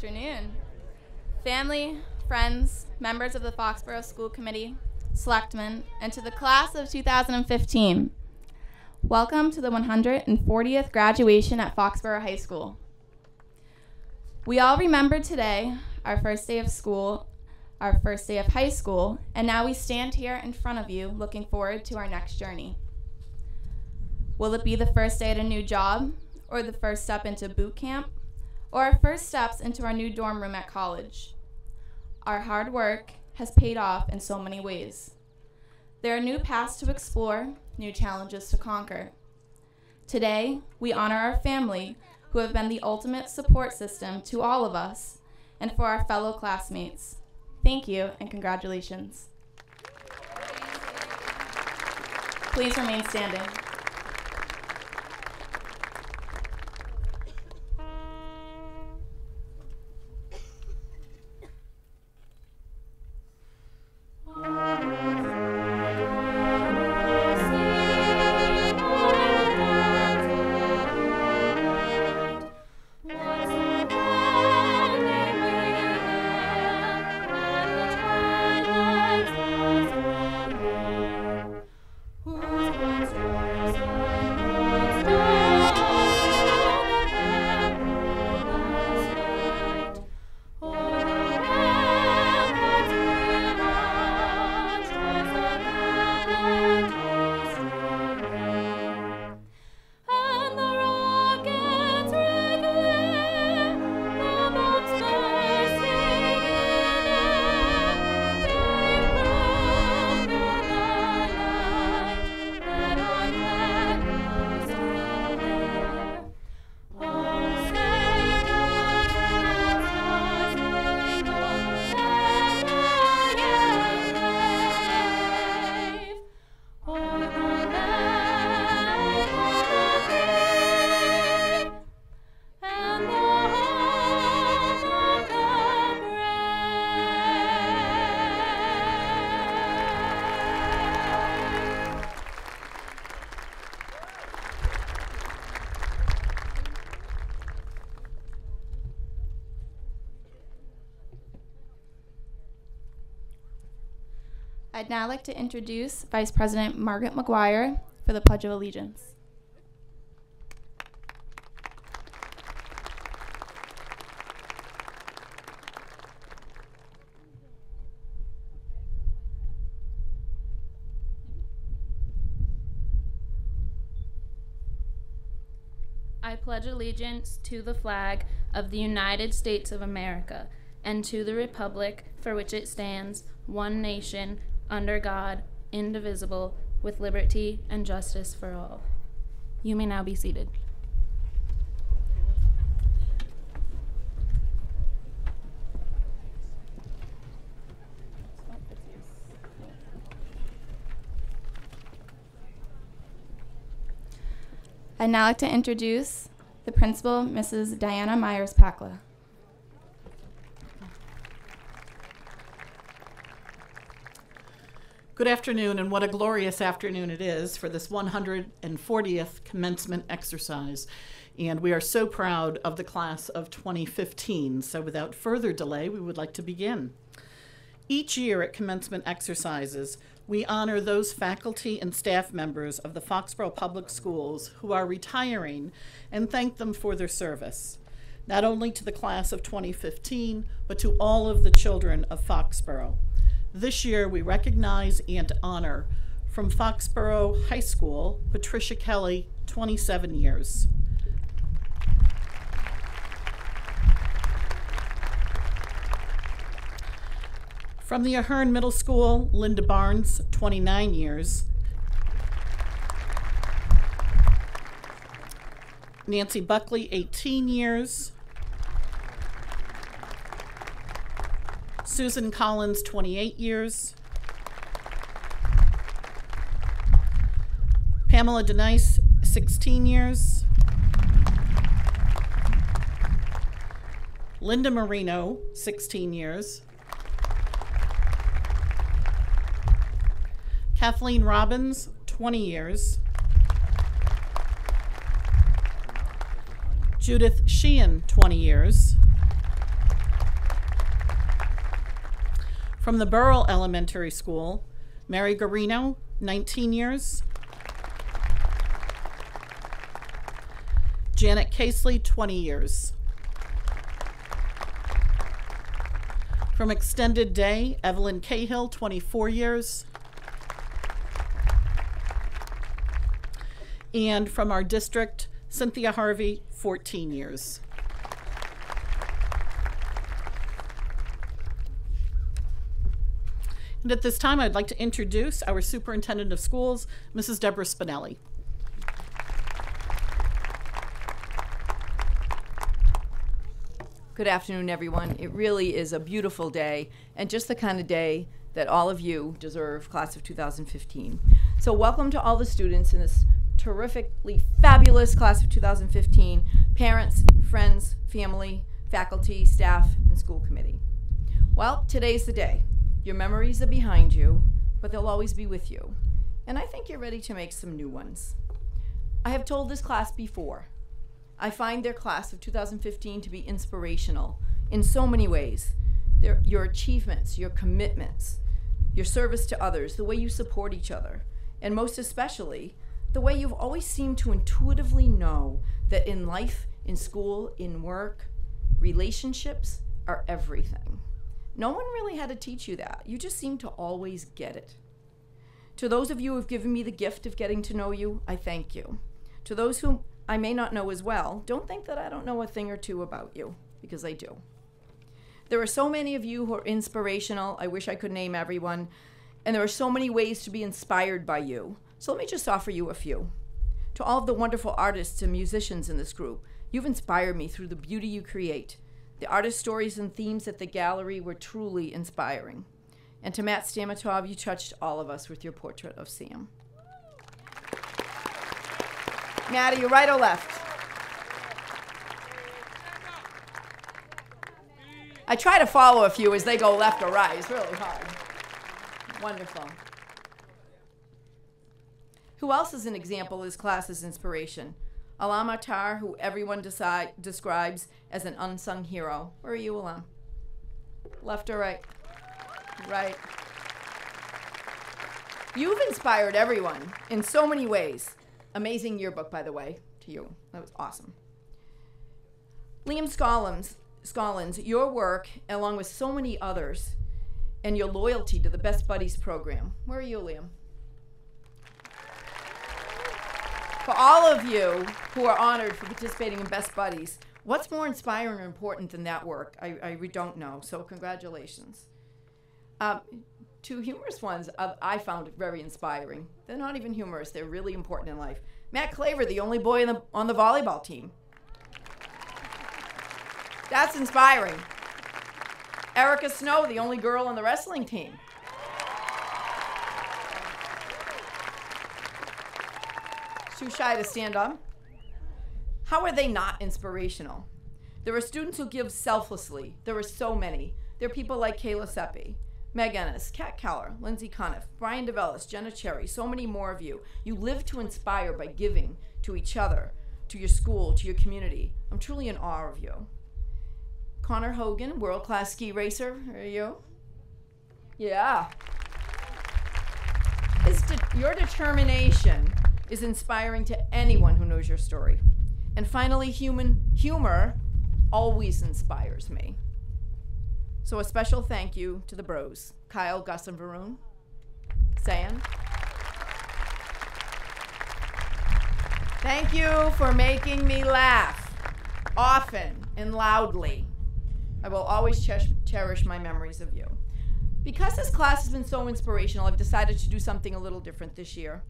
afternoon. Family, friends, members of the Foxborough School Committee, selectmen, and to the class of 2015. Welcome to the 140th graduation at Foxborough High School. We all remember today, our first day of school, our first day of high school, and now we stand here in front of you looking forward to our next journey. Will it be the first day at a new job, or the first step into boot camp, or our first steps into our new dorm room at college? Our hard work has paid off in so many ways. There are new paths to explore, new challenges to conquer. Today, we honor our family who have been the ultimate support system to all of us and for our fellow classmates. Thank you and congratulations. Please remain standing. I'd now like to introduce Vice President Margaret McGuire for the Pledge of Allegiance. I pledge allegiance to the flag of the United States of America and to the republic for which it stands, one nation, under God, indivisible, with liberty and justice for all. You may now be seated. I'd now like to introduce the principal, Mrs. Diana Myers-Pakla. Good afternoon, and what a glorious afternoon it is for this 140th commencement exercise. And we are so proud of the class of 2015. So without further delay, we would like to begin. Each year at commencement exercises, we honor those faculty and staff members of the Foxborough Public Schools who are retiring and thank them for their service, not only to the class of 2015, but to all of the children of Foxborough. This year, we recognize and honor from Foxborough High School, Patricia Kelly, 27 years. From the Ahern Middle School, Linda Barnes, 29 years. Nancy Buckley, 18 years. Susan Collins, 28 years. Pamela Denice, 16 years. Linda Marino, 16 years. Kathleen Robbins, 20 years. Judith Sheehan, 20 years. From the Burrell Elementary School, Mary Garino, 19 years. Janet Casely, 20 years. From Extended Day, Evelyn Cahill, 24 years. And from our district, Cynthia Harvey, 14 years. And at this time, I'd like to introduce our Superintendent of Schools, Mrs. Deborah Spinelli. Good afternoon, everyone. It really is a beautiful day, and just the kind of day that all of you deserve, class of 2015. So welcome to all the students in this terrifically fabulous class of 2015, parents, friends, family, faculty, staff, and school committee. Well, today's the day. Your memories are behind you, but they'll always be with you. And I think you're ready to make some new ones. I have told this class before, I find their class of 2015 to be inspirational in so many ways. Your achievements, your commitments, your service to others, the way you support each other, and most especially, the way you've always seemed to intuitively know that in life, in school, in work, relationships are everything. No one really had to teach you that. You just seem to always get it. To those of you who have given me the gift of getting to know you, I thank you. To those whom I may not know as well, don't think that I don't know a thing or two about you, because I do. There are so many of you who are inspirational. I wish I could name everyone. And there are so many ways to be inspired by you. So let me just offer you a few. To all of the wonderful artists and musicians in this group, you've inspired me through the beauty you create. The artist stories and themes at the gallery were truly inspiring. And to Matt Stamatov, you touched all of us with your portrait of Sam. Matt, are you right or left? I try to follow a few as they go left or right. It's really hard. Wonderful. Who else is an example of this class's inspiration? Alam Attar, who everyone describes as an unsung hero. Where are you, Alam? Left or right? Right. You've inspired everyone in so many ways. Amazing yearbook, by the way, to you. That was awesome. Liam Scollins, your work, along with so many others, and your loyalty to the Best Buddies program. Where are you, Liam? For all of you who are honored for participating in Best Buddies, what's more inspiring or important than that work? I don't know, so congratulations. Two humorous ones I found very inspiring. They're not even humorous, they're really important in life. Matt Claver, the only boy on the volleyball team. That's inspiring. Erica Snow, the only girl on the wrestling team. Too shy to stand up. How are they not inspirational? There are students who give selflessly. There are so many. There are people like Kayla Seppi, Meg Ennis, Kat Keller, Lindsay Cuniff, Brian DeVellis, Jenna Cherry, so many more of you. You live to inspire by giving to each other, to your school, to your community. I'm truly in awe of you. Connor Hogan, world-class ski racer. Are you? Yeah. Your determination is inspiring to anyone who knows your story. And finally, humor always inspires me. So a special thank you to the bros, Kyle, Gus, and Varun. Sayan. Thank you for making me laugh, often and loudly. I will always cherish my memories of you. Because this class has been so inspirational, I've decided to do something a little different this year.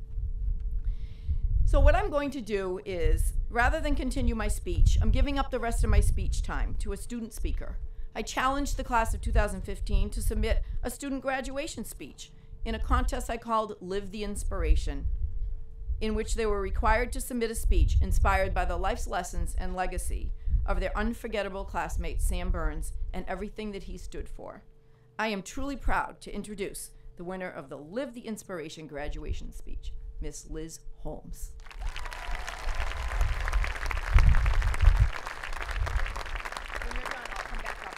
So what I'm going to do is, rather than continue my speech, I'm giving up the rest of my speech time to a student speaker. I challenged the class of 2015 to submit a student graduation speech in a contest I called Live the Inspiration, in which they were required to submit a speech inspired by the life's lessons and legacy of their unforgettable classmate, Sam Burns, and everything that he stood for. I am truly proud to introduce the winner of the Live the Inspiration graduation speech, Miss Liz Holmes. When you're done, I'll come back up.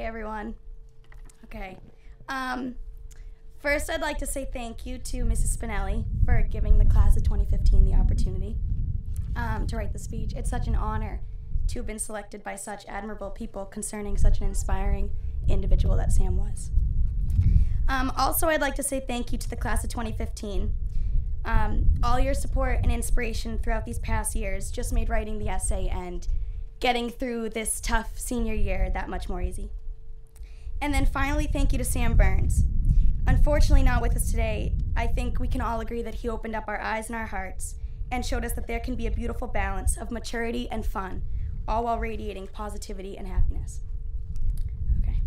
Hey everyone. Okay. First I'd like to say thank you to Mrs. Spinelli for giving the class of 2015 the opportunity to write the speech. It's such an honor to have been selected by such admirable people concerning such an inspiring individual that Sam was. Also, I'd like to say thank you to the class of 2015. All your support and inspiration throughout these past years just made writing the essay and getting through this tough senior year that much more easy. And then finally, thank you to Sam Burns. Unfortunately not with us today, I think we can all agree that he opened up our eyes and our hearts and showed us that there can be a beautiful balance of maturity and fun, all while radiating positivity and happiness. Okay.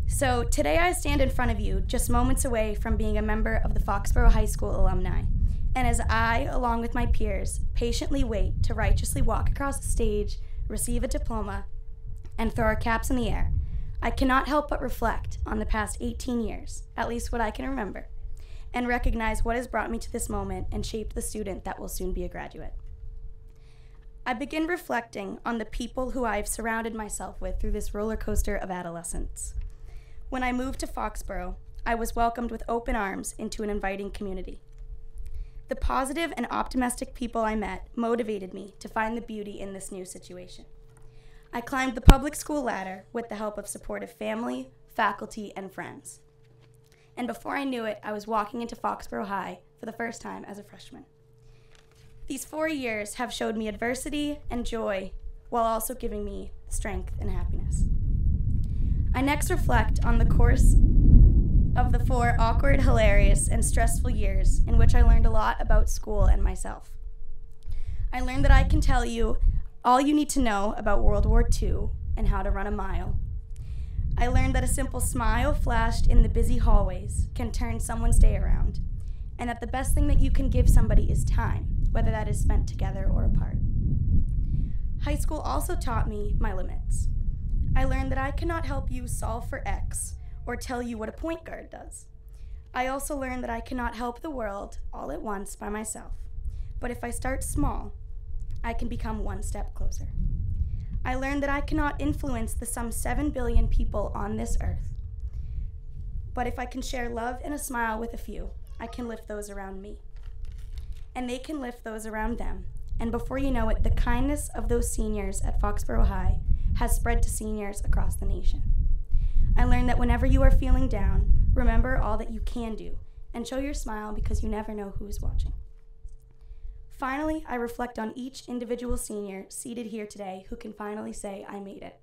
So today I stand in front of you just moments away from being a member of the Foxborough High School alumni. And as I, along with my peers, patiently wait to righteously walk across the stage, receive a diploma, and throw our caps in the air, I cannot help but reflect on the past 18 years, at least what I can remember, and recognize what has brought me to this moment and shaped the student that will soon be a graduate. I begin reflecting on the people who I have surrounded myself with through this roller coaster of adolescence. When I moved to Foxborough, I was welcomed with open arms into an inviting community. The positive and optimistic people I met motivated me to find the beauty in this new situation. I climbed the public school ladder with the help of supportive family, faculty, and friends. And before I knew it, I was walking into Foxborough High for the first time as a freshman. These 4 years have showed me adversity and joy while also giving me strength and happiness. I next reflect on the course of the 4 awkward, hilarious, and stressful years in which I learned a lot about school and myself. I learned that I can tell you all you need to know about World War II and how to run a mile. I learned that a simple smile flashed in the busy hallways can turn someone's day around, and that the best thing that you can give somebody is time, whether that is spent together or apart. High school also taught me my limits. I learned that I cannot help you solve for X or tell you what a point guard does. I also learned that I cannot help the world all at once by myself, but if I start small, I can become one step closer. I learned that I cannot influence the some 7 billion people on this earth, but if I can share love and a smile with a few, I can lift those around me. And they can lift those around them. And before you know it, the kindness of those seniors at Foxborough High has spread to seniors across the nation. I learned that whenever you are feeling down, remember all that you can do and show your smile because you never know who is watching. Finally, I reflect on each individual senior seated here today who can finally say, I made it.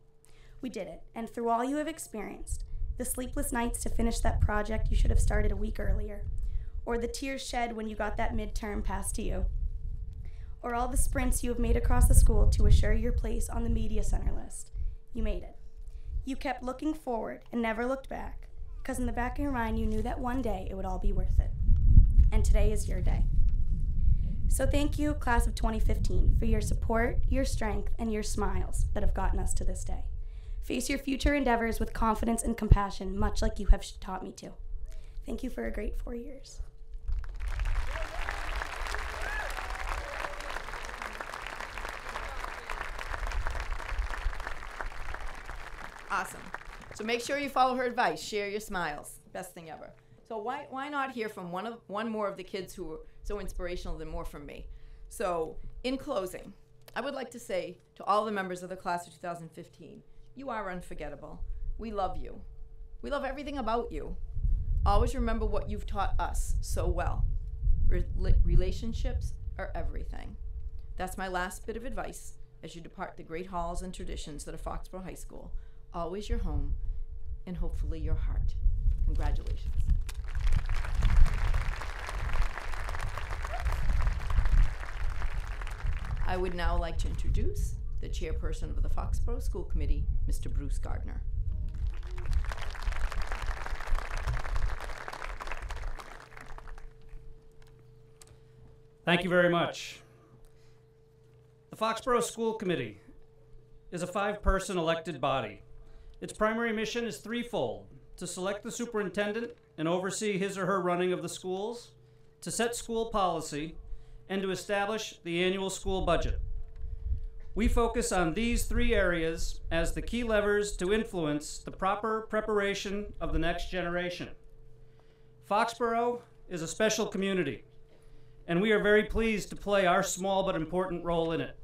We did it, and through all you have experienced, the sleepless nights to finish that project you should have started a week earlier, or the tears shed when you got that midterm passed to you, or all the sprints you have made across the school to assure your place on the media center list, you made it. You kept looking forward and never looked back, because in the back of your mind you knew that one day it would all be worth it. And today is your day. So thank you, class of 2015, for your support, your strength, and your smiles that have gotten us to this day. Face your future endeavors with confidence and compassion, much like you have taught me to. Thank you for a great 4 years. Awesome. So make sure you follow her advice. Share your smiles. Best thing ever. So why not hear from one more of the kids who were so inspirational than more from me? So in closing, I would like to say to all the members of the class of 2015, you are unforgettable. We love you. We love everything about you. Always remember what you've taught us so well. Relationships are everything. That's my last bit of advice as you depart the great halls and traditions that are Foxborough High School. Always your home and hopefully your heart. Congratulations. I would now like to introduce the chairperson of the Foxborough School Committee, Mr. Bruce Gardner. Thank you very much. The Foxborough School Committee is a 5-person elected body. Its primary mission is threefold: to select the superintendent and oversee his or her running of the schools, to set school policy, and to establish the annual school budget. we focus on these 3 areas as the key levers to influence the proper preparation of the next generation. Foxborough is a special community, and we are very pleased to play our small but important role in it.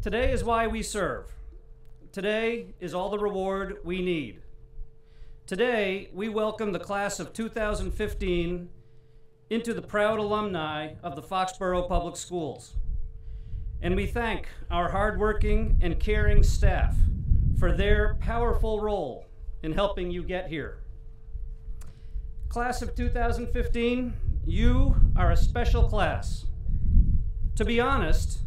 Today is why we serve. Today is all the reward we need. Today, we welcome the class of 2015 into the proud alumni of the Foxborough Public Schools. And we thank our hardworking and caring staff for their powerful role in helping you get here. Class of 2015, you are a special class. To be honest,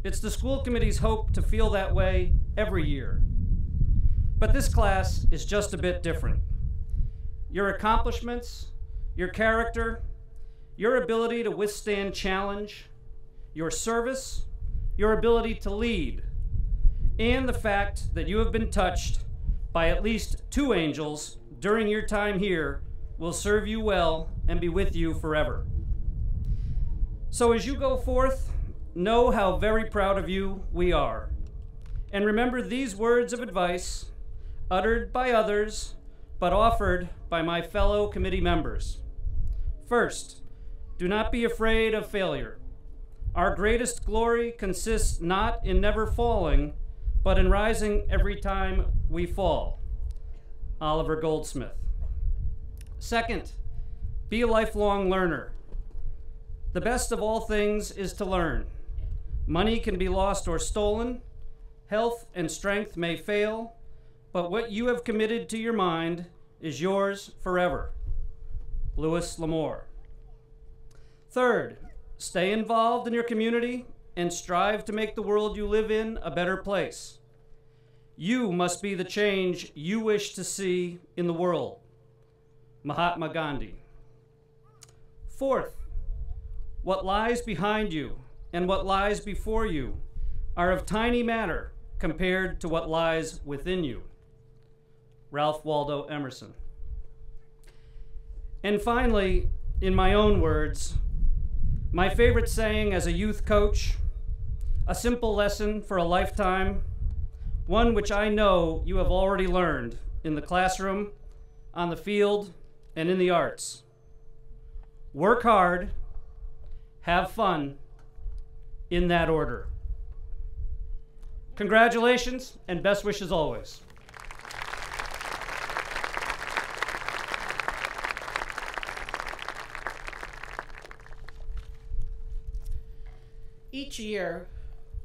it's the school committee's hope to feel that way every year. But this class is just a bit different. Your accomplishments, your character, your ability to withstand challenge, your service, your ability to lead, and the fact that you have been touched by at least 2 angels during your time here will serve you well and be with you forever. So as you go forth, know how very proud of you we are. And remember these words of advice, uttered by others, but offered by my fellow committee members. First, do not be afraid of failure. Our greatest glory consists not in never falling, but in rising every time we fall. Oliver Goldsmith. Second, be a lifelong learner. The best of all things is to learn. Money can be lost or stolen, health and strength may fail, but what you have committed to your mind is yours forever. Louis L'Amour. Third, stay involved in your community and strive to make the world you live in a better place. You must be the change you wish to see in the world. Mahatma Gandhi. Fourth, what lies behind you and what lies before you are of tiny matter compared to what lies within you. Ralph Waldo Emerson. And finally, in my own words, my favorite saying as a youth coach, a simple lesson for a lifetime, one which I know you have already learned in the classroom, on the field, and in the arts. Work hard, have fun, in that order. Congratulations and best wishes always. Each year,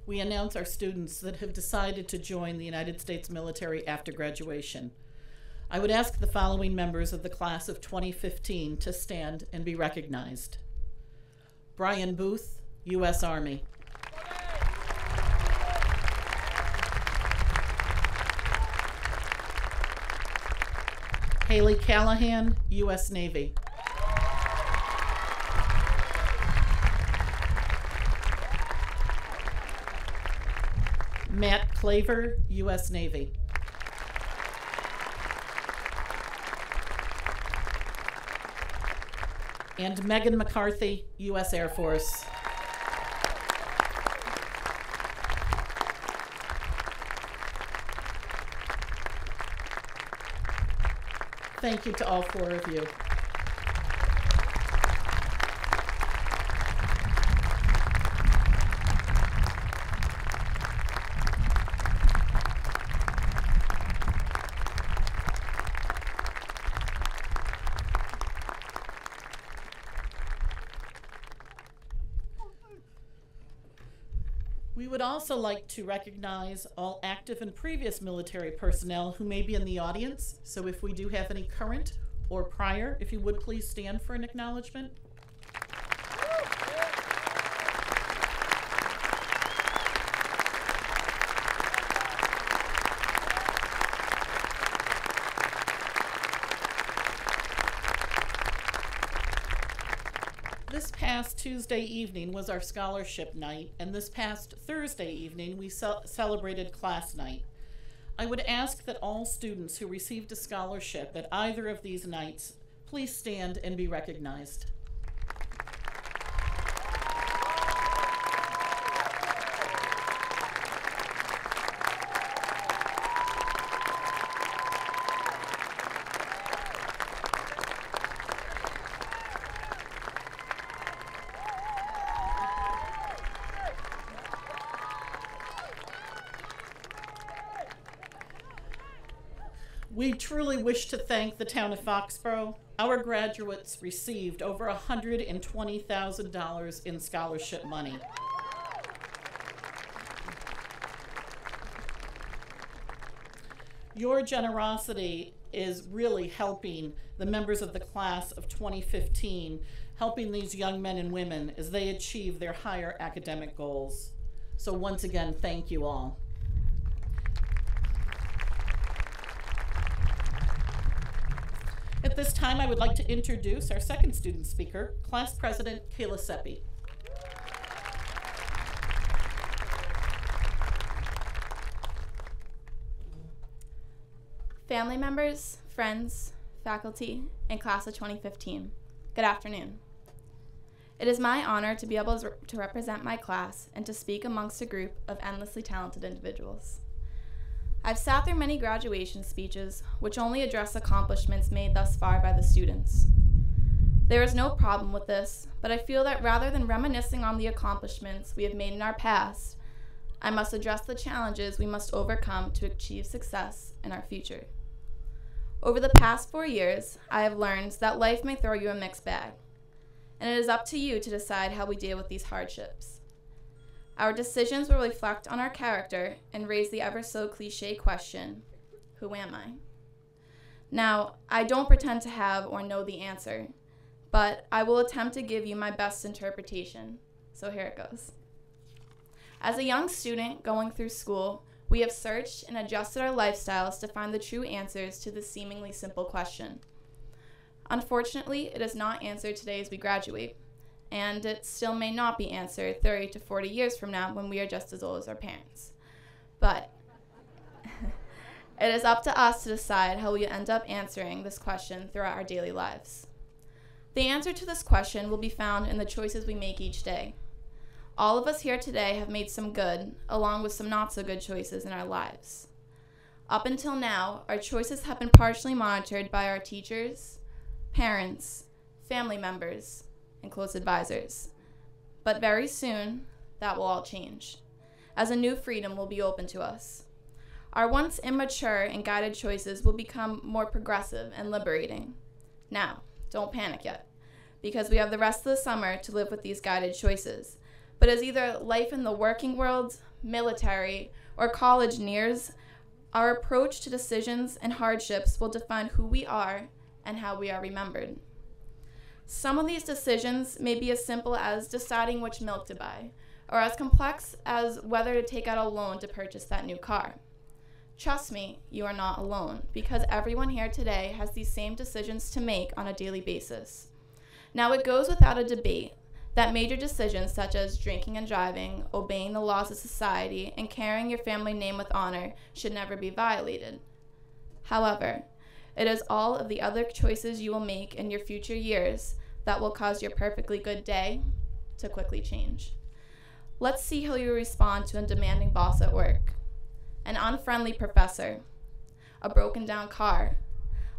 we announce our students that have decided to join the United States military after graduation. I would ask the following members of the class of 2015 to stand and be recognized. Brian Booth, U.S. Army. Haley Callahan, U.S. Navy. Matt Claver, U.S. Navy. And Megan McCarthy, U.S. Air Force. Thank you to all 4 of you. We would also like to recognize all active and previous military personnel who may be in the audience. So if we do have any current or prior, if you would please stand for an acknowledgement. This past Tuesday evening was our scholarship night, and this past Thursday evening we celebrated class night. I would ask that all students who received a scholarship at either of these nights please stand and be recognized. We truly wish to thank the town of Foxborough. Our graduates received over $120,000 in scholarship money. Your generosity is really helping the members of the class of 2015, helping these young men and women as they achieve their higher academic goals. So once again, thank you all. At this time, I would like to introduce our second student speaker, Class President Kayla Seppi. Family members, friends, faculty, and class of 2015, good afternoon. It is my honor to be able to represent my class and to speak amongst a group of endlessly talented individuals. I've sat through many graduation speeches which only address accomplishments made thus far by the students. There is no problem with this, but I feel that rather than reminiscing on the accomplishments we have made in our past, I must address the challenges we must overcome to achieve success in our future. Over the past 4 years, I have learned that life may throw you a mixed bag, and it is up to you to decide how we deal with these hardships. Our decisions will reflect on our character and raise the ever so cliche question, who am I? Now, I don't pretend to have or know the answer, but I will attempt to give you my best interpretation, so here it goes. As a young student going through school, we have searched and adjusted our lifestyles to find the true answers to this seemingly simple question. Unfortunately, it is not answered today as we graduate, and it still may not be answered 30 to 40 years from now when we are just as old as our parents. But it is up to us to decide how we end up answering this question throughout our daily lives. The answer to this question will be found in the choices we make each day. All of us here today have made some good, along with some not so good choices in our lives. Up until now, our choices have been partially monitored by our teachers, parents, family members, and close advisors. But very soon, that will all change, as a new freedom will be open to us. Our once immature and guided choices will become more progressive and liberating. Now, don't panic yet, because we have the rest of the summer to live with these guided choices. But as either life in the working world, military, or college nears, our approach to decisions and hardships will define who we are and how we are remembered. Some of these decisions may be as simple as deciding which milk to buy, or as complex as whether to take out a loan to purchase that new car. Trust me, you are not alone, because everyone here today has these same decisions to make on a daily basis. Now, it goes without a debate that major decisions such as drinking and driving, obeying the laws of society, and carrying your family name with honor should never be violated. However, it is all of the other choices you will make in your future years that will cause your perfectly good day to quickly change. Let's see how you respond to a demanding boss at work, an unfriendly professor, a broken down car,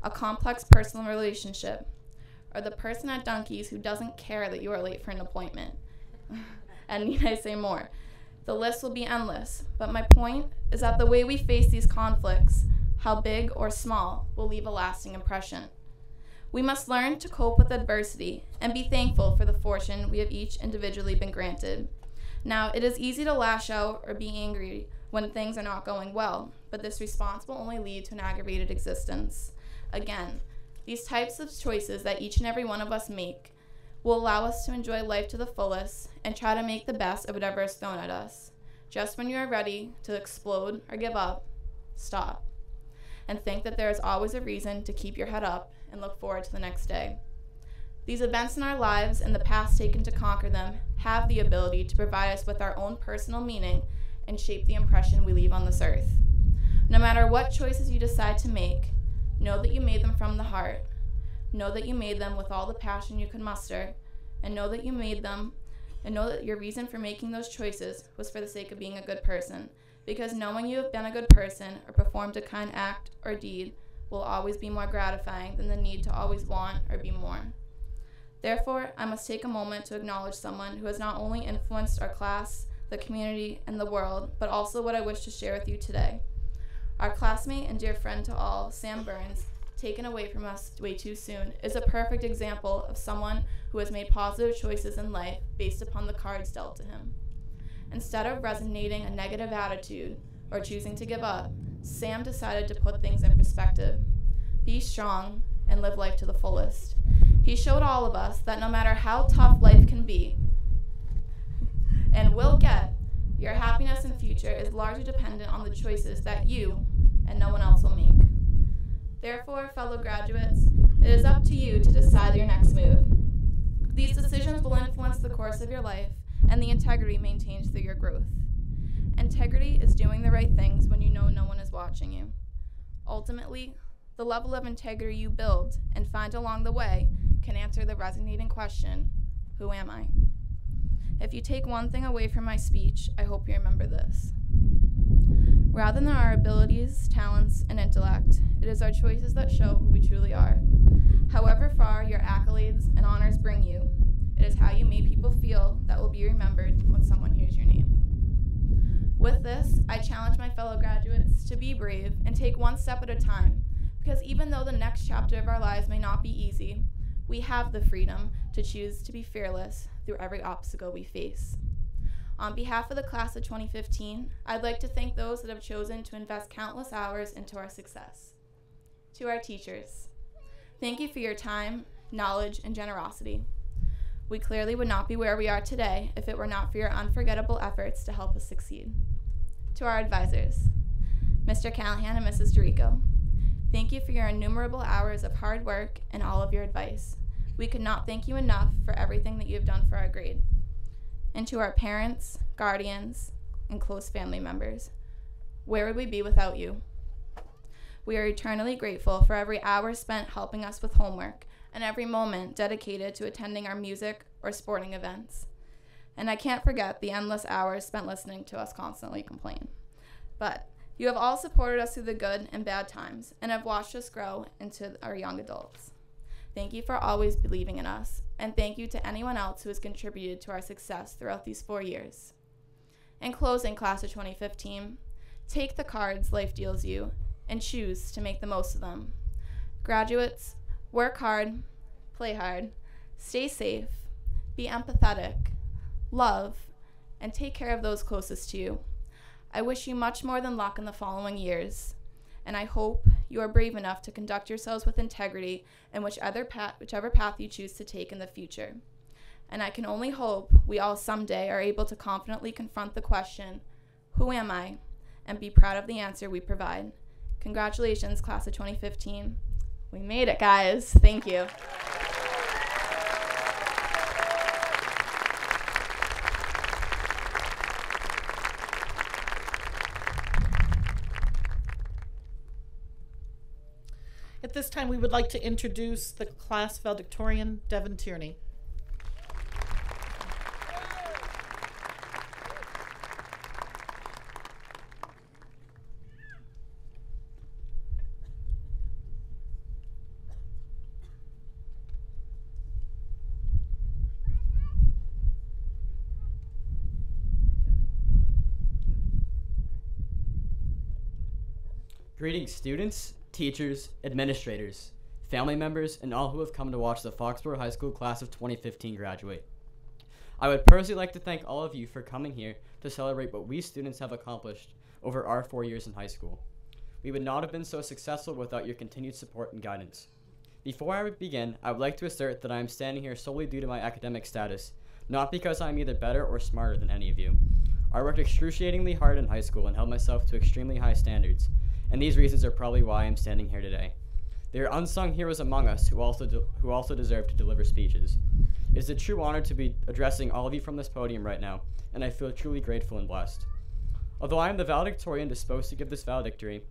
a complex personal relationship, or the person at Dunkies who doesn't care that you are late for an appointment. And need I say more? The list will be endless, but my point is that the way we face these conflicts, how big or small, will leave a lasting impression. We must learn to cope with adversity and be thankful for the fortune we have each individually been granted. Now, it is easy to lash out or be angry when things are not going well, but this response will only lead to an aggravated existence. Again, these types of choices that each and every one of us make will allow us to enjoy life to the fullest and try to make the best of whatever is thrown at us. Just when you are ready to explode or give up, stop. And think that there is always a reason to keep your head up and look forward to the next day. These events in our lives and the paths taken to conquer them have the ability to provide us with our own personal meaning and shape the impression we leave on this earth. No matter what choices you decide to make, know that you made them from the heart. Know that you made them with all the passion you could muster, and know that you made them, and know that your reason for making those choices was for the sake of being a good person, because knowing you have been a good person or performed a kind act or deed will always be more gratifying than the need to always want or be more. Therefore, I must take a moment to acknowledge someone who has not only influenced our class, the community, and the world, but also what I wish to share with you today. Our classmate and dear friend to all, Sam Burns, taken away from us way too soon, is a perfect example of someone who has made positive choices in life based upon the cards dealt to him. Instead of resonating a negative attitude or choosing to give up, Sam decided to put things in perspective. Be strong and live life to the fullest. He showed all of us that no matter how tough life can be and will get, your happiness and future is largely dependent on the choices that you and no one else will make. Therefore, fellow graduates, it is up to you to decide your next move. These decisions will influence the course of your life and the integrity maintained through your growth. Integrity is doing the right things when you know no one is watching you. Ultimately, the level of integrity you build and find along the way can answer the resonating question, who am I? If you take one thing away from my speech, I hope you remember this. Rather than our abilities, talents, and intellect, it is our choices that show who we truly are. However far your accolades and honors bring you, it is how you made people feel that will be remembered when someone hears your name. With this, I challenge my fellow graduates to be brave and take one step at a time, because even though the next chapter of our lives may not be easy, we have the freedom to choose to be fearless through every obstacle we face. On behalf of the class of 2015, I'd like to thank those that have chosen to invest countless hours into our success. To our teachers, thank you for your time, knowledge, and generosity. We clearly would not be where we are today if it were not for your unforgettable efforts to help us succeed. To our advisors, Mr. Callahan and Mrs. Dorico, thank you for your innumerable hours of hard work and all of your advice. We could not thank you enough for everything that you have done for our grade. And to our parents, guardians, and close family members, where would we be without you? We are eternally grateful for every hour spent helping us with homework and every moment dedicated to attending our music or sporting events. And I can't forget the endless hours spent listening to us constantly complain. But you have all supported us through the good and bad times and have watched us grow into our young adults. Thank you for always believing in us, and thank you to anyone else who has contributed to our success throughout these 4 years. In closing, class of 2015, take the cards life deals you and choose to make the most of them. Graduates, work hard, play hard, stay safe, be empathetic, love, and take care of those closest to you. I wish you much more than luck in the following years, and I hope you are brave enough to conduct yourselves with integrity in whichever path you choose to take in the future. And I can only hope we all someday are able to confidently confront the question, who am I? And be proud of the answer we provide. Congratulations, class of 2015. We made it, guys. Thank you. At this time, we would like to introduce the class valedictorian, Devin Tierney. Greetings, students, teachers, administrators, family members, and all who have come to watch the Foxborough High School class of 2015 graduate. I would personally like to thank all of you for coming here to celebrate what we students have accomplished over our 4 years in high school. We would not have been so successful without your continued support and guidance. Before I begin, I would like to assert that I am standing here solely due to my academic status, not because I am either better or smarter than any of you. I worked excruciatingly hard in high school and held myself to extremely high standards, and these reasons are probably why I am standing here today. There are unsung heroes among us who also deserve to deliver speeches. It is a true honor to be addressing all of you from this podium right now, and I feel truly grateful and blessed. Although I am the valedictorian disposed to give this valedictory,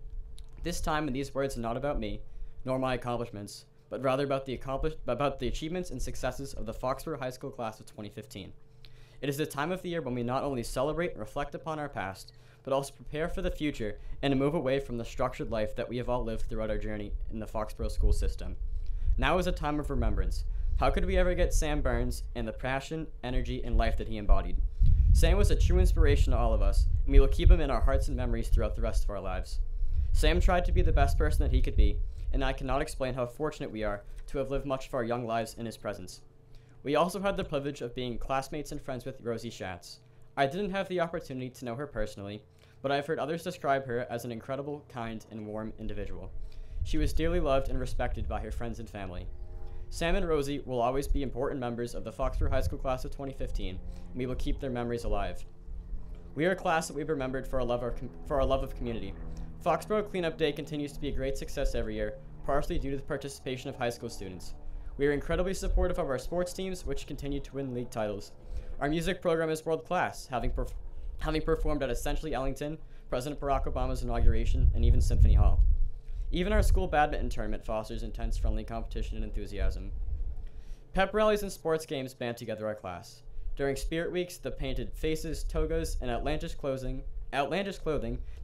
this time and these words are not about me, nor my accomplishments, but rather about the achievements and successes of the Foxborough High School class of 2015. It is the time of the year when we not only celebrate and reflect upon our past, but also prepare for the future and to move away from the structured life that we have all lived throughout our journey in the Foxborough school system. Now is a time of remembrance. How could we ever get Sam Burns and the passion, energy, and life that he embodied? Sam was a true inspiration to all of us, and we will keep him in our hearts and memories throughout the rest of our lives. Sam tried to be the best person that he could be, and I cannot explain how fortunate we are to have lived much of our young lives in his presence. We also had the privilege of being classmates and friends with Rosie Schatz. I didn't have the opportunity to know her personally, but I've heard others describe her as an incredible, kind, and warm individual. She was dearly loved and respected by her friends and family. Sam and Rosie will always be important members of the Foxborough High School class of 2015, and we will keep their memories alive. We are a class that we've remembered for our love of community. Foxborough Cleanup Day continues to be a great success every year, partially due to the participation of high school students. We are incredibly supportive of our sports teams, which continue to win league titles. Our music program is world-class, having performed at Essentially Ellington, President Barack Obama's inauguration, and even Symphony Hall. Even our school badminton tournament fosters intense friendly competition and enthusiasm. Pep rallies and sports games band together our class. During Spirit Weeks, the painted faces, togas, and outlandish clothing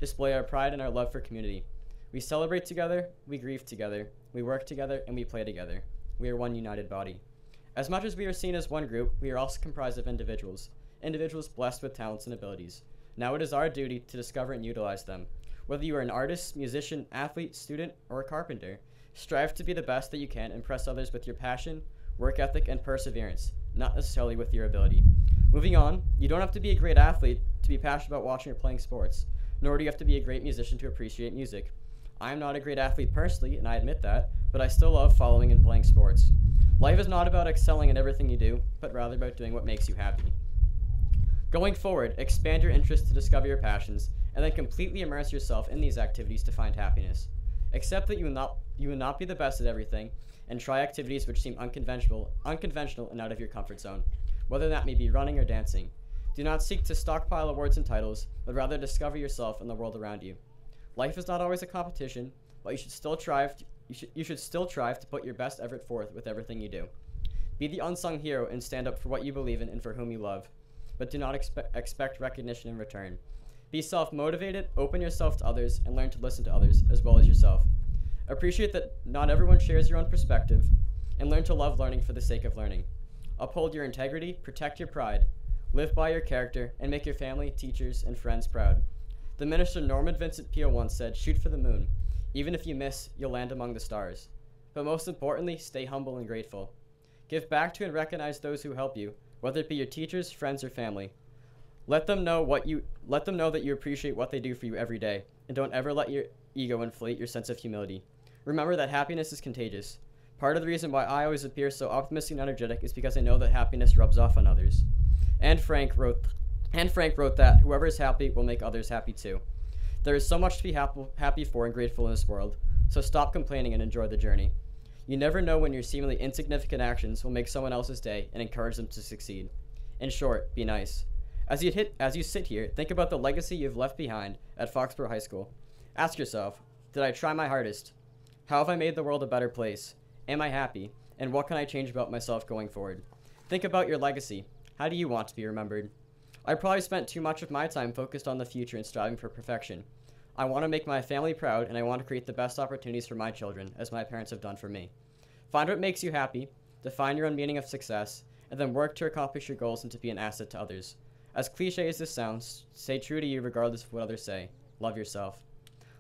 display our pride and our love for community. We celebrate together, we grieve together, we work together, and we play together. We are one united body. As much as we are seen as one group, we are also comprised of individuals blessed with talents and abilities. Now it is our duty to discover and utilize them. Whether you are an artist, musician, athlete, student, or a carpenter, strive to be the best that you can and impress others with your passion, work ethic, and perseverance, not necessarily with your ability. Moving on, you don't have to be a great athlete to be passionate about watching or playing sports, nor do you have to be a great musician to appreciate music. I am not a great athlete personally, and I admit that, but I still love following and playing sports. Life is not about excelling in everything you do, but rather about doing what makes you happy. Going forward, expand your interests to discover your passions, and then completely immerse yourself in these activities to find happiness. Accept that you will not be the best at everything, and try activities which seem unconventional and out of your comfort zone, whether that may be running or dancing. Do not seek to stockpile awards and titles, but rather discover yourself and the world around you. Life is not always a competition, but you should still strive to put your best effort forth with everything you do. Be the unsung hero and stand up for what you believe in and for whom you love, but do not expect recognition in return. Be self-motivated, open yourself to others, and learn to listen to others as well as yourself. Appreciate that not everyone shares your own perspective, and learn to love learning for the sake of learning. Uphold your integrity, protect your pride, live by your character, and make your family, teachers, and friends proud. The minister Norman Vincent Peale once said, "Shoot for the moon. Even if you miss, you'll land among the stars." But most importantly, stay humble and grateful. Give back to and recognize those who help you, whether it be your teachers, friends, or family. Let them know that you appreciate what they do for you every day, and don't ever let your ego inflate your sense of humility. Remember that happiness is contagious. Part of the reason why I always appear so optimistic and energetic is because I know that happiness rubs off on others. And Frank wrote that whoever is happy will make others happy too. There is so much to be happy for and grateful in this world, so stop complaining and enjoy the journey. You never know when your seemingly insignificant actions will make someone else's day and encourage them to succeed. In short, be nice. As you sit here, think about the legacy you've left behind at Foxborough High School. Ask yourself, did I try my hardest? How have I made the world a better place? Am I happy? And what can I change about myself going forward? Think about your legacy. How do you want to be remembered? I probably spent too much of my time focused on the future and striving for perfection. I want to make my family proud, and I want to create the best opportunities for my children, as my parents have done for me. Find what makes you happy, define your own meaning of success, and then work to accomplish your goals and to be an asset to others. As cliche as this sounds, stay true to you regardless of what others say. Love yourself.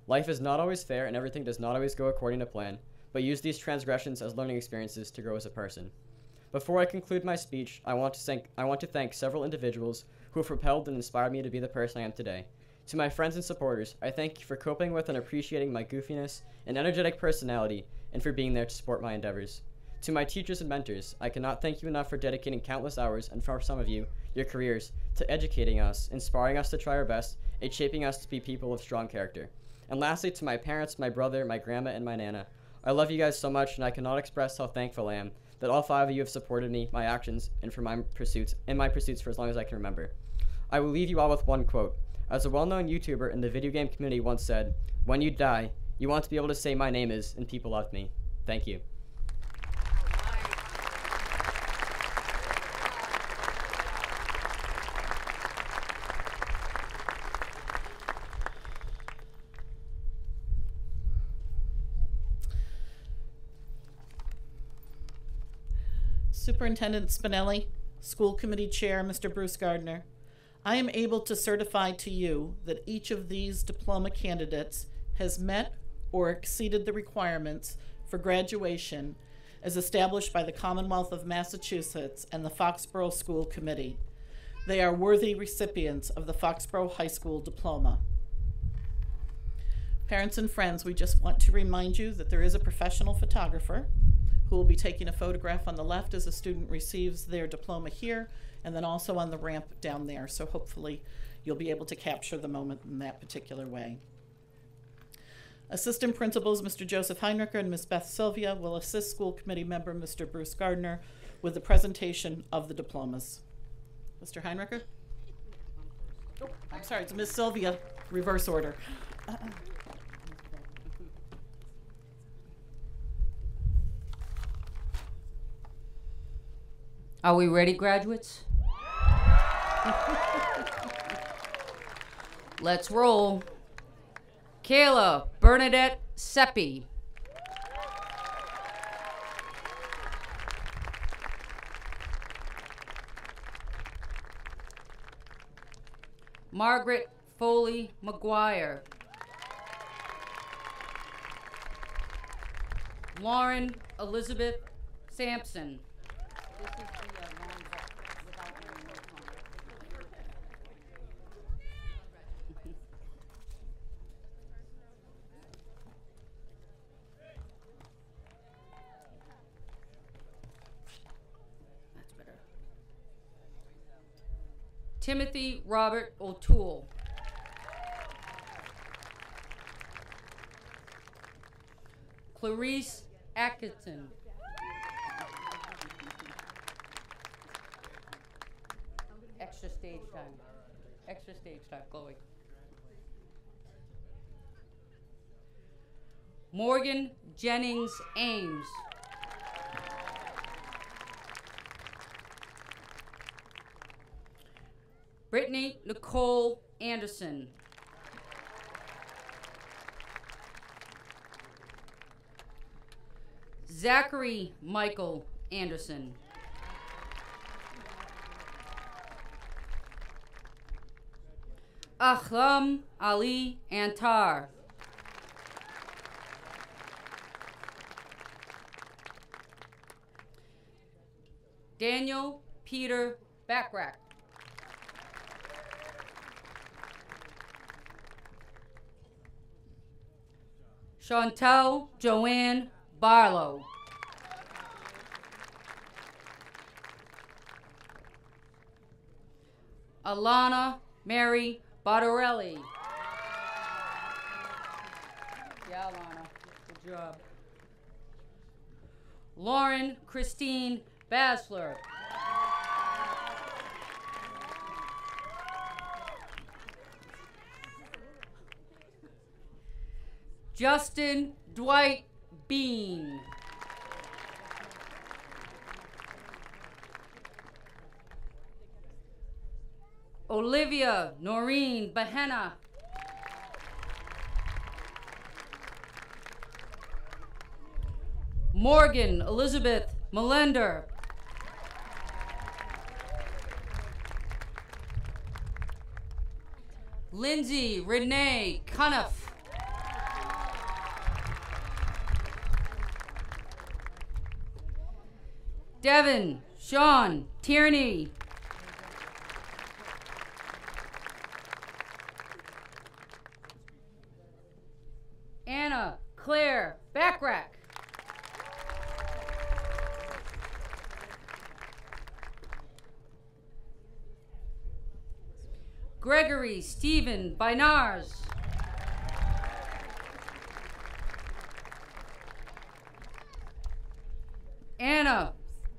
Life is not always fair, and everything does not always go according to plan, but use these transgressions as learning experiences to grow as a person. Before I conclude my speech, I want to thank several individuals who have propelled and inspired me to be the person I am today. To my friends and supporters, I thank you for coping with and appreciating my goofiness and energetic personality, and for being there to support my endeavors. To my teachers and mentors, I cannot thank you enough for dedicating countless hours, and for some of you, your careers, to educating us, inspiring us to try our best, and shaping us to be people of strong character. And lastly, to my parents, my brother, my grandma, and my nana, I love you guys so much, and I cannot express how thankful I am that all 5 of you have supported me, my actions, and for my pursuits for as long as I can remember. I will leave you all with one quote. As a well-known YouTuber in the video game community once said, "When you die, you want to be able to say my name is, and people love me." Thank you. Superintendent Spinelli, School Committee Chair Mr. Bruce Gardner, I am able to certify to you that each of these diploma candidates has met or exceeded the requirements for graduation as established by the Commonwealth of Massachusetts and the Foxborough School Committee. They are worthy recipients of the Foxborough High School diploma. Parents and friends, we just want to remind you that there is a professional photographer who will be taking a photograph on the left as a student receives their diploma here, and then also on the ramp down there. So hopefully you'll be able to capture the moment in that particular way. Assistant principals Mr. Joseph Heinricher and Ms. Beth Sylvia will assist school committee member Mr. Bruce Gardner with the presentation of the diplomas. Mr. Heinricher? Oh, I'm sorry, it's Ms. Sylvia, reverse order. Are we ready, graduates? Let's roll. Kayla Bernadette Seppi. Margaret Foley McGuire. Lauren Elizabeth Sampson. This is the long without any notes on it. That's better. Timothy Robert O'Toole. Clarice Atkinson. Extra stage time. Extra stage time, Chloe. Morgan Jennings Ames. Brittany Nicole Anderson. Zachary Michael Anderson. Ahlam Ali Antar. Daniel Peter Backrack. Chantel Joanne Barlow. Alana Mary Bottarelli. Yeah, Alana. Good job. Lauren Christine Basler. Justin Dwight Bean. Olivia Noreen Bahena. Morgan Elizabeth Melender. Lindsay Renee Cuniff. Devin Sean Tierney. Anna Claire Backrack. Gregory Stephen Binars.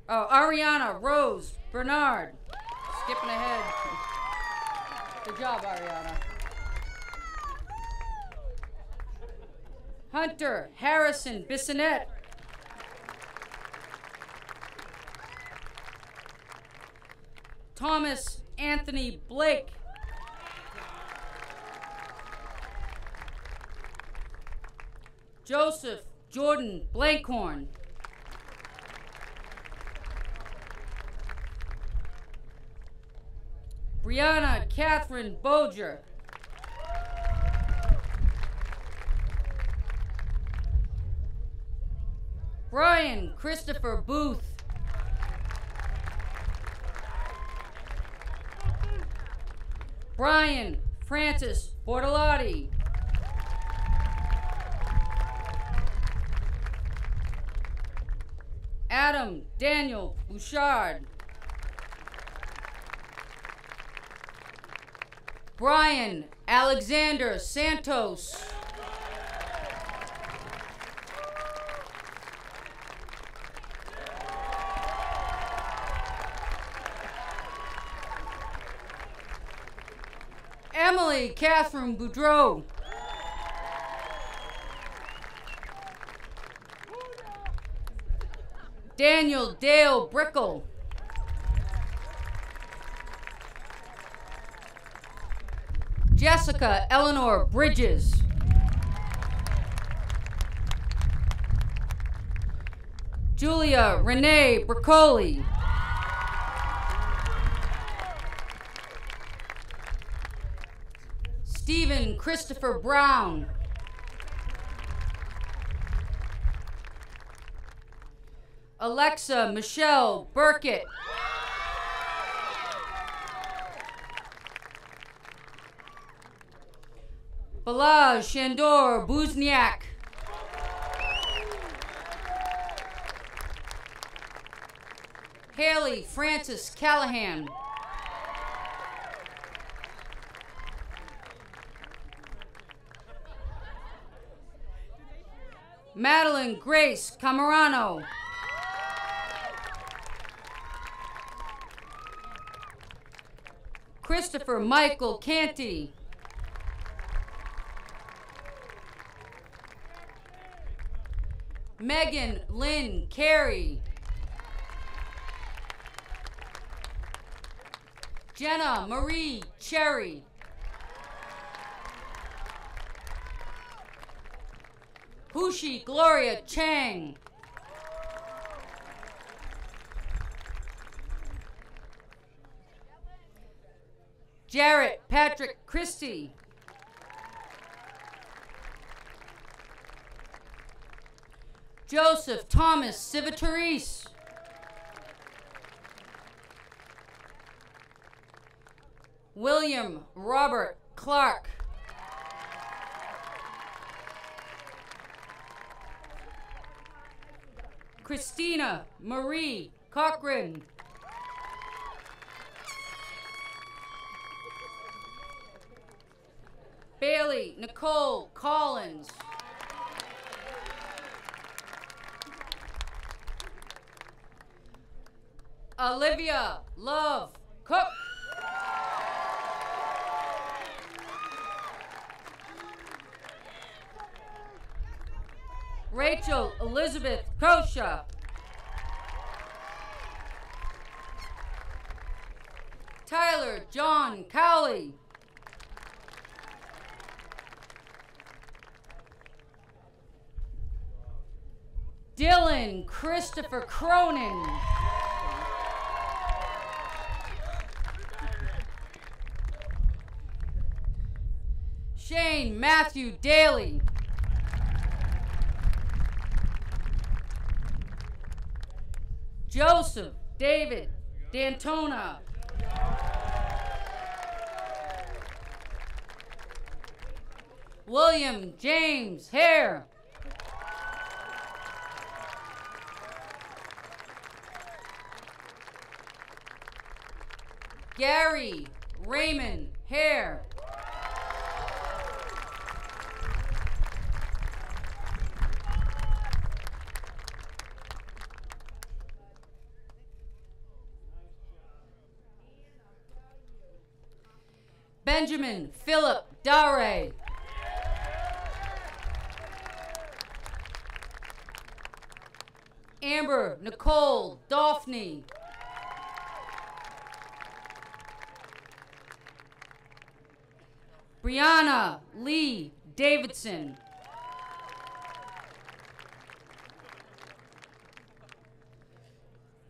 Ariana Rose Bernard. Skipping ahead. Good job, Ariana. Hunter Harrison Bissonette. Thomas Anthony Blake. Joseph Jordan Blankhorn. Brianna Catherine Boger. Brian Christopher Booth. Brian Francis Bortolotti. Adam Daniel Bouchard. Brian Alexander Santos. Emily Catherine Boudreau. Daniel Dale Brickle. Jessica Eleanor Bridges. Julia Renee Briccoli. Stephen Christopher Brown. Alexa Michelle Burkett. Balazs Shandor Buzniak. Haley Francis Callahan. Madeline Grace Camarano. Christopher Michael Canty. Megan Lynn Carey. Jenna Marie Cherry. Hushi Gloria Chang. Jarrett Patrick Christie. Joseph Thomas Civitarese. William Robert Clark. Christina Marie Cochran. Bailey Nicole Collins. Olivia Love Cook. Rachel Elizabeth Kosha. Tyler John Cowley. Dylan Christopher Cronin. Shane Matthew Daly. Joseph David Dantona. William James Hare. Gary Raymond Hare. Benjamin Philip Dare. Amber Nicole Daphne. Brianna Lee Davidson.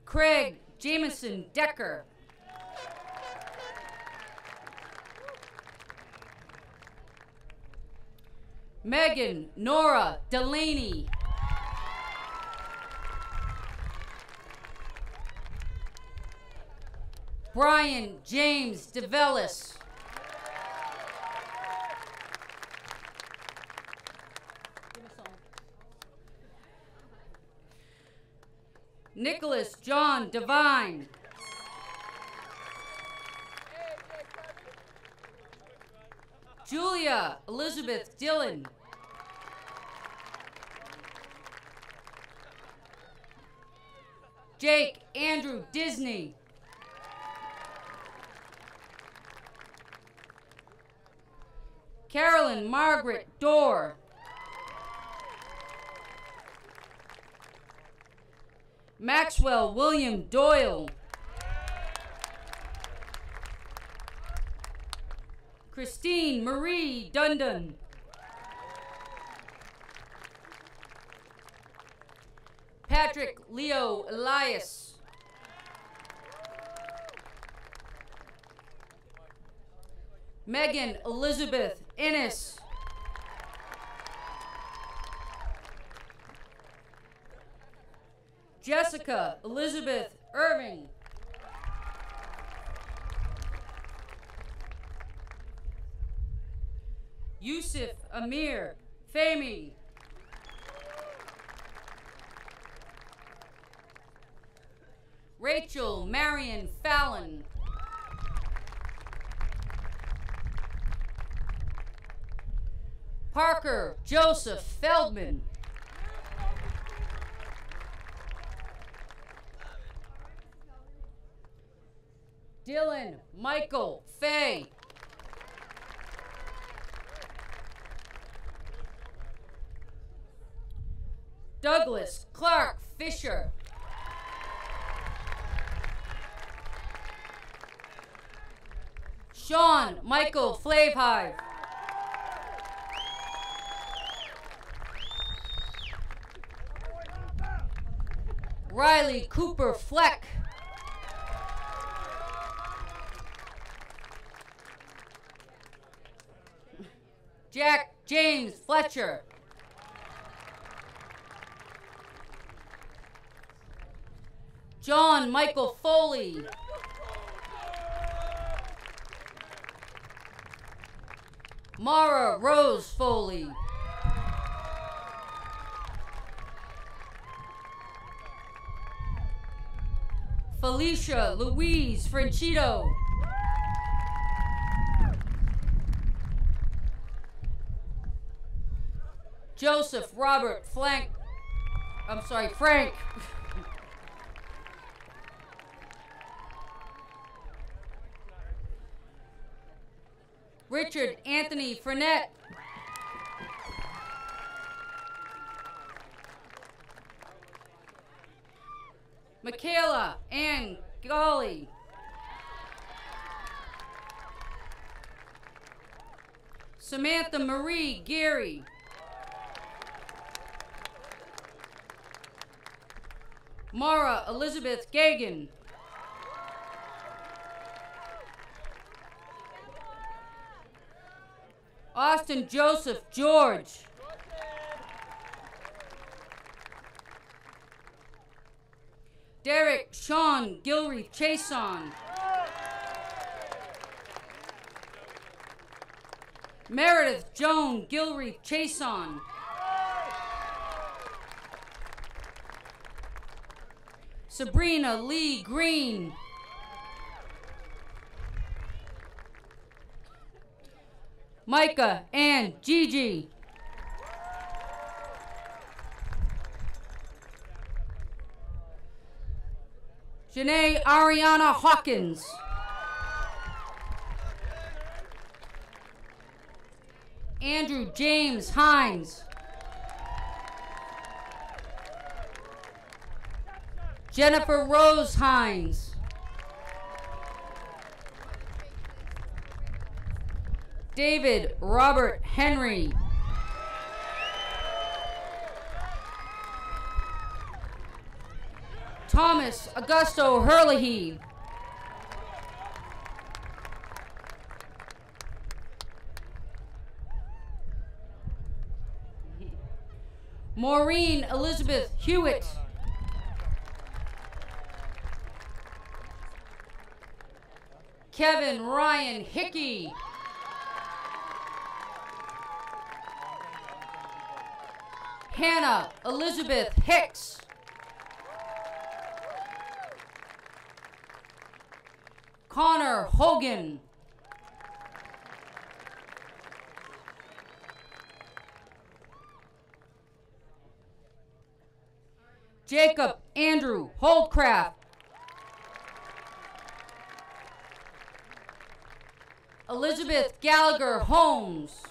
Craig Jameson Decker. Megan Nora Delaney. Brian James DeVellis. Nicholas John Devine. Julia Elizabeth Dillon. Jake Andrew Disney. Carolyn Margaret Dorr. Maxwell William Doyle. Christine Marie Dundon. Patrick Leo Elias. Megan Elizabeth Innes. Jessica Elizabeth Irving. Yusuf Amir Fahmy. Rachel Marion Fallon. Parker Joseph Feldman. Dylan Michael Fay. Douglas Clark Fisher. Sean Michael Flavhive. Riley Cooper Fleck. Jack James Fletcher. John Michael Foley. Mara Rose Foley. Felicia Louise Franchito. Joseph Robert Frank. Richard Anthony Frenette. Michaela Ann Golly. Samantha Marie Geary. Mara Elizabeth Gagan. Austin Joseph George. Derek Sean Gilreath Chason. Meredith Joan Gilreath Chason. Sabrina Lee Green. Micah and Gigi. Janae Ariana Hawkins. Andrew James Hines. Jennifer Rose Hines. David Robert Henry. Thomas Augusto Hurley. Maureen Elizabeth Hewitt. Kevin Ryan Hickey. Hannah Elizabeth Hicks. Connor Hogan. Jacob Andrew Holdcraft. Elizabeth Gallagher Holmes.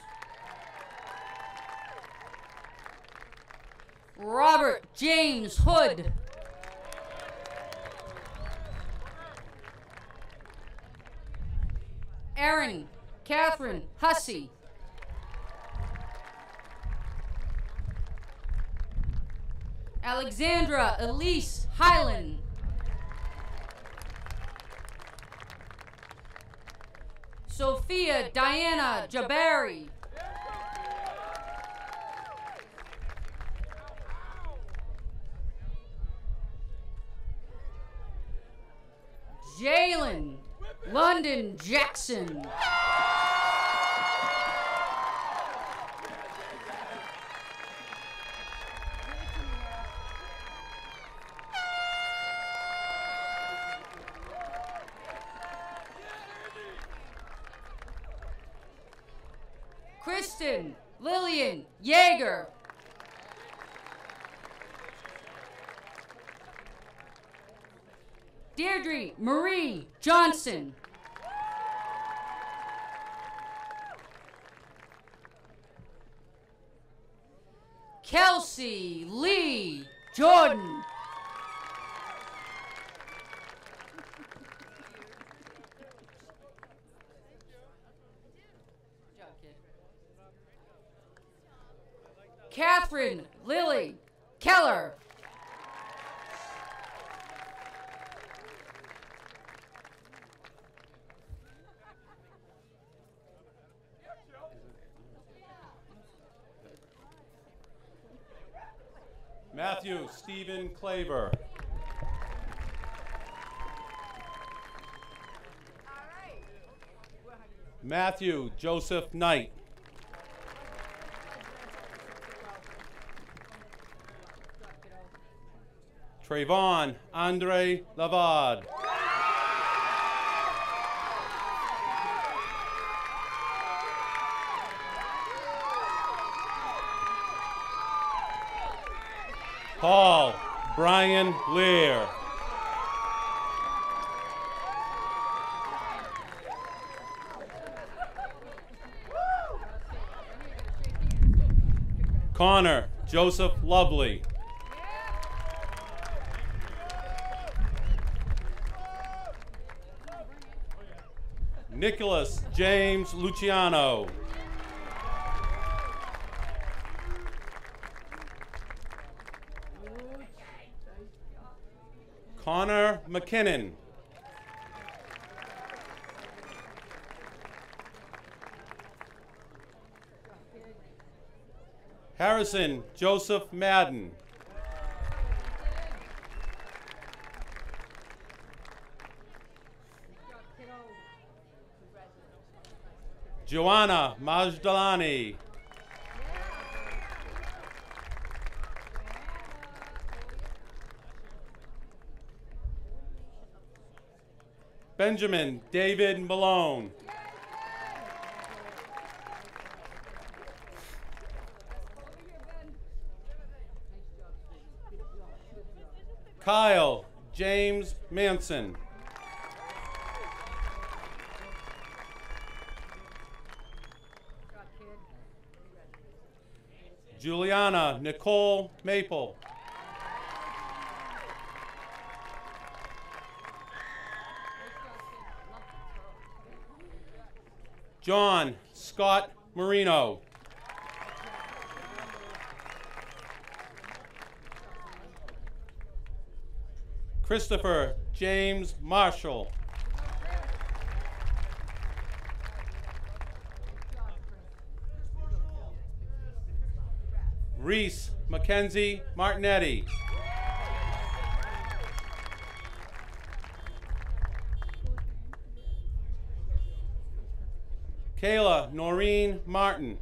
Robert James Hood. Erin Catherine Hussey. Alexandra Elise Highland. Sophia Diana Jabari. Jalen London Jackson. Kristen Lillian Yeager. Deirdre Marie Johnson. Kelsey Lee Jordan. Catherine Lily Keller. Matthew Stephen Claver. Matthew Joseph Knight. Trayvon Andre Lavard. Paul Brian Lear. Connor Joseph Lovely. Nicholas James Luciano. Connor McKinnon. Harrison Joseph Madden. Joanna Majdalani. Benjamin David Malone. Kyle James Manson. Juliana Nicole Maple. John Scott Marino. Christopher James Marshall. Reese Mackenzie Martinetti. Kayla Noreen Martin.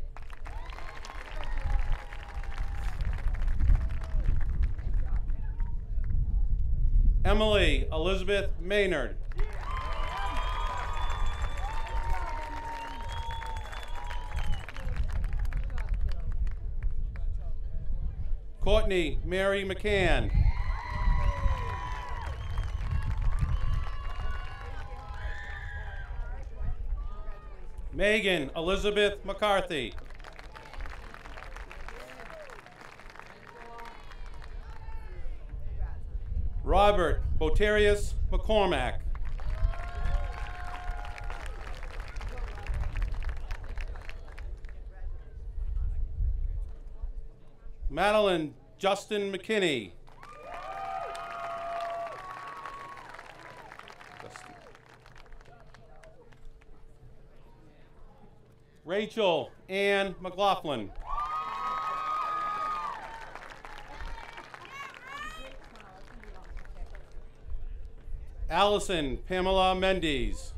Emily Elizabeth Maynard. Courtney Mary McCann. Megan Elizabeth McCarthy. Robert Boterius McCormack. Madeline Justin McKinney. Rachel Ann McLaughlin. Allison Pamela Mendes.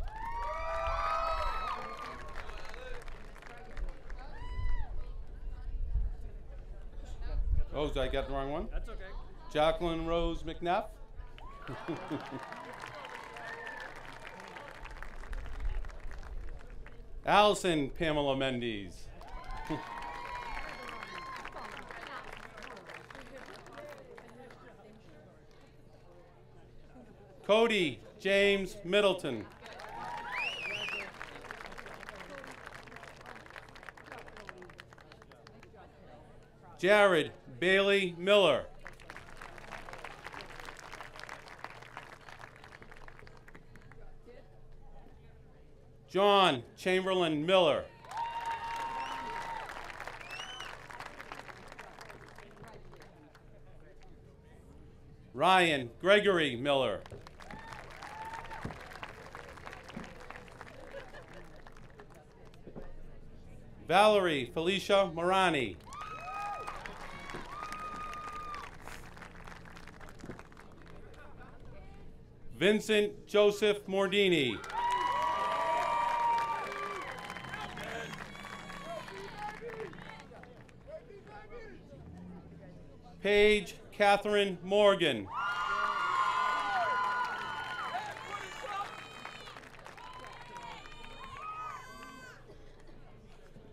Oh, did I get the wrong one? That's okay. Jacqueline Rose McNeff. Allison Pamela Mendes. Cody James Middleton. Jared Bailey Miller. John Chamberlain Miller. Ryan Gregory Miller. Valerie Felicia Morani. Vincent Joseph Mordini. Paige Catherine Morgan.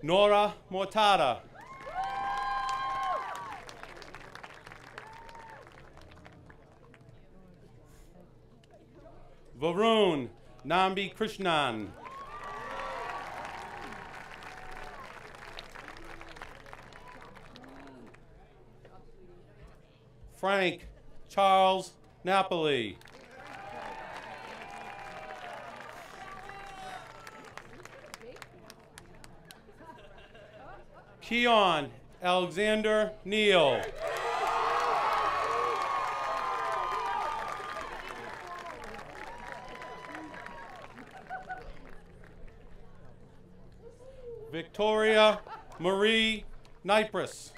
Nora Mortada. Varun Nambi Krishnan. Frank Charles Napoli. Keon Alexander Neal. Victoria Marie Nipris.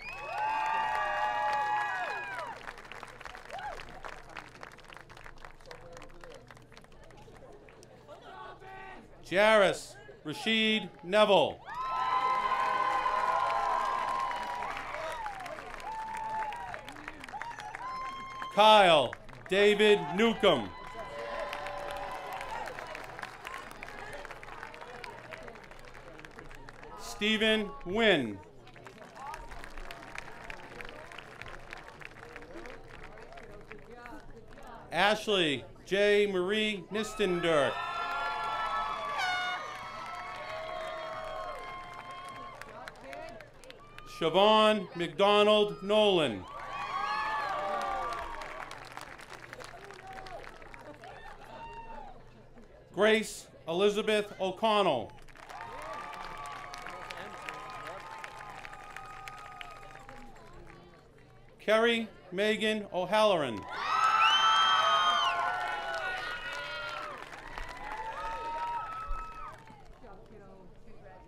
Jairus Rashid Neville. Kyle David Newcomb. Stephen Wynn. Ashley J. Marie Nistendirk. Siobhan McDonald Nolan. Grace Elizabeth O'Connell. Kerry Megan O'Halloran.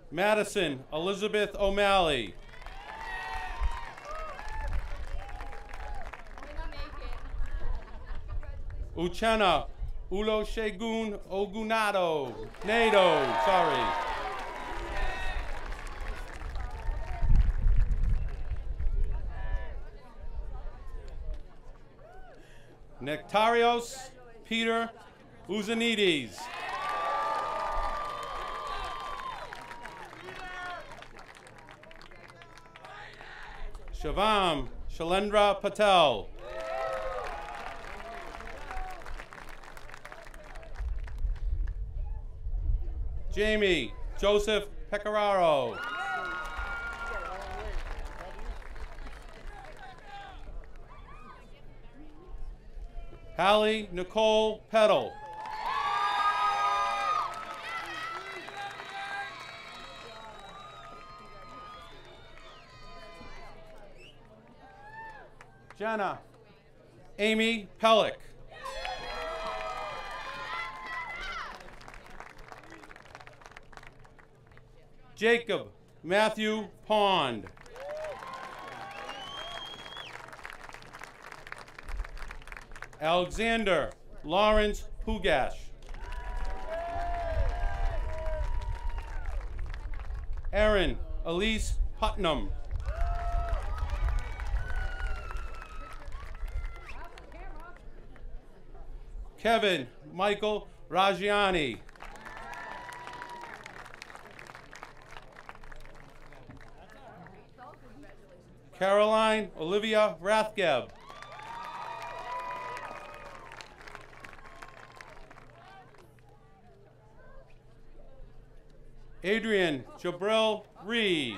Madison Elizabeth O'Malley. Uchenna Olusegun Ogunado. Nato, sorry. Nectarios Peter Uzanides. Shivam Shalendra Patel. Jamie Joseph Pecoraro. Hallie Nicole Peddle. Jenna Amy Pellick. Jacob Matthew Pond. Alexander Lawrence Pugash. Erin Elise Putnam. Kevin Michael Rajiani. Caroline Olivia Rathgeb. Adrian Jabril Reed.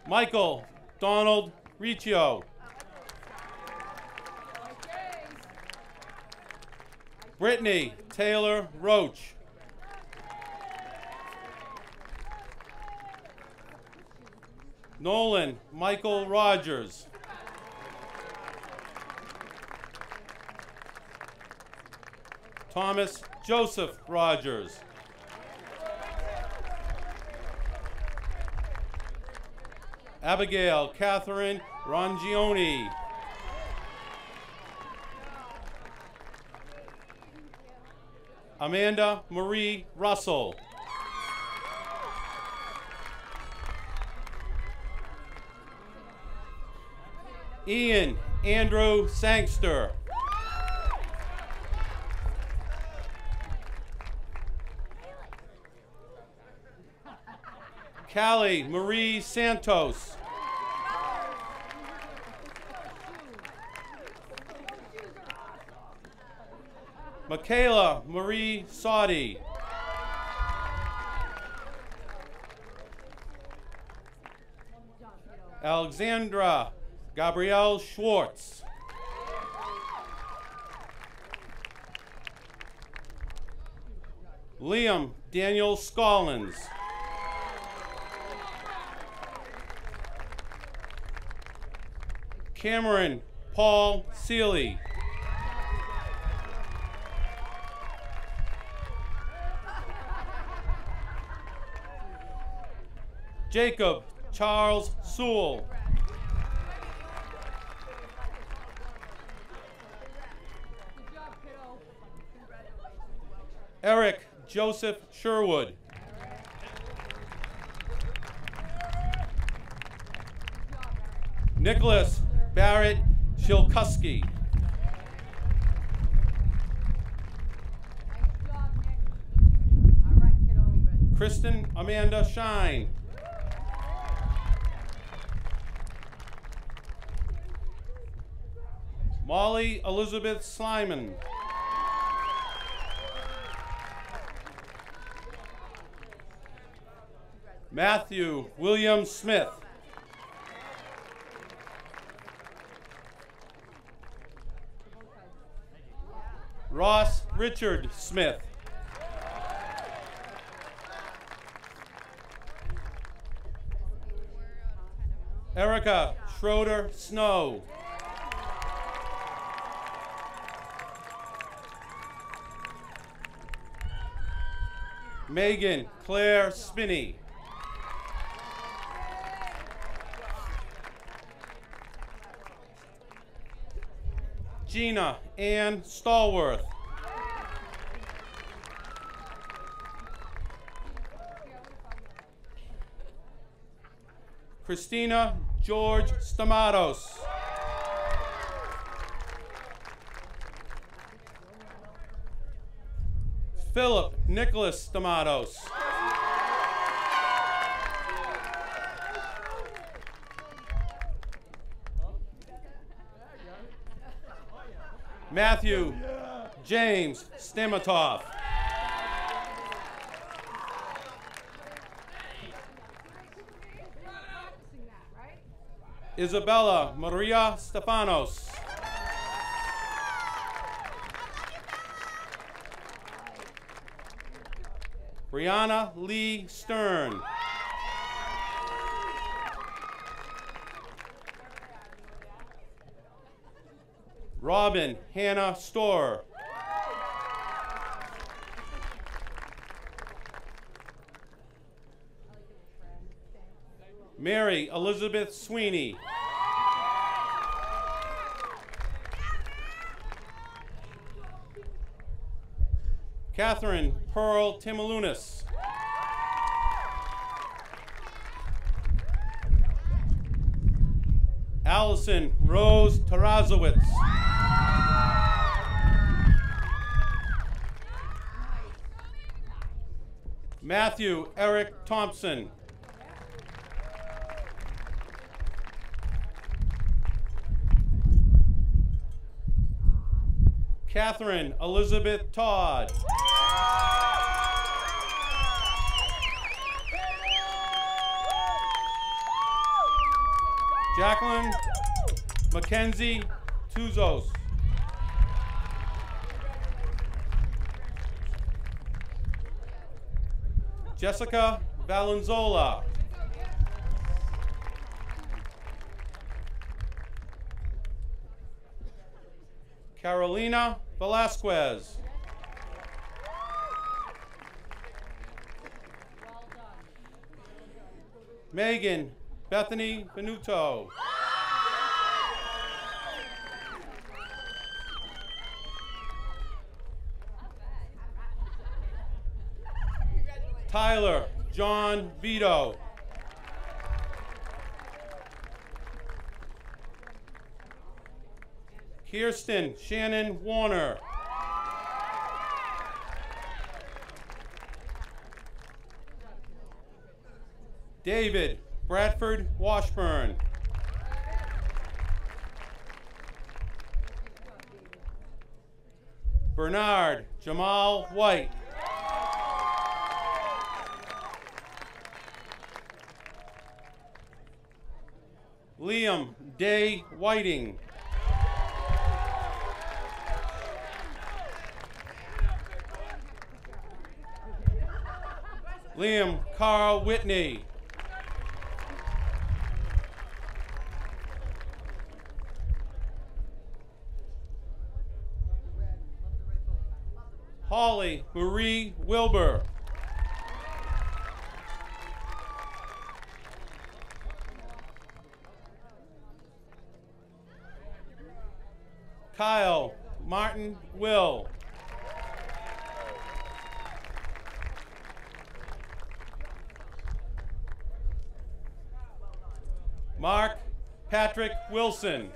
Michael Donald Riccio. Brittany Taylor Roach. Nolan Michael Rogers. Thomas Joseph Rogers. Abigail Catherine Rongioni. Amanda Marie Russell. Ian Andrew Sangster. Callie Marie Santos. Michaela Marie Saudi. Alexandra Gabrielle Schwartz. Liam Daniel Scollins. Cameron Paul Seeley. Jacob Charles Sewell. Eric Joseph Sherwood. Nicholas Barrett Shilkuski. Kristen Amanda Shine. Molly Elizabeth Slyman. Matthew William Smith. Ross Richard Smith. Erica Schroeder Snow. Megan Claire Spinney. Gina Ann Stallworth. Christina George Stamatos. Philip Nicholas Stamatos. Matthew James Stamatoff. Isabella Maria Stefanos. Brianna Lee Stern. Robin Hannah Storr. Mary Elizabeth Sweeney. Catherine Pearl Timalunas. Allison Rose Tarazowitz. Matthew Eric Thompson. Catherine Elizabeth Todd. Jacqueline Mackenzie Tuzos. Jessica Valenzola. Carolina Velasquez. Megan Bethany Venuto. Tyler John Vito. Kirsten Shannon Warner. David Bradford Washburn. Bernard Jamal White. Liam Day Whiting. Liam Carl Whitney. Holly Marie Wilbur. Kyle Martin Will. Mark Patrick Wilson.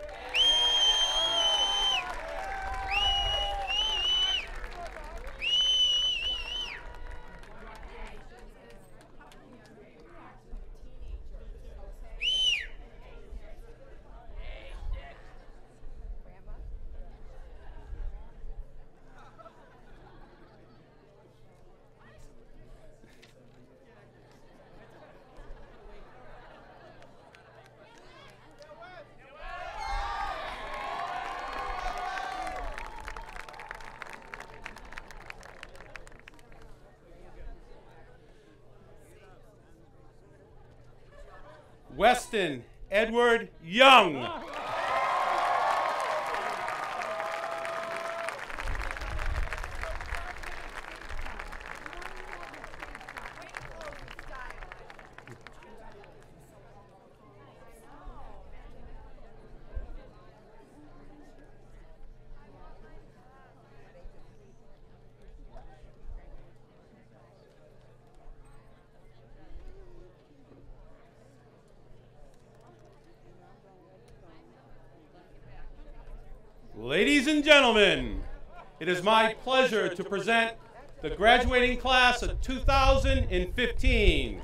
Weston Edward Young. Ladies and gentlemen, it is my pleasure to present the graduating class of 2015.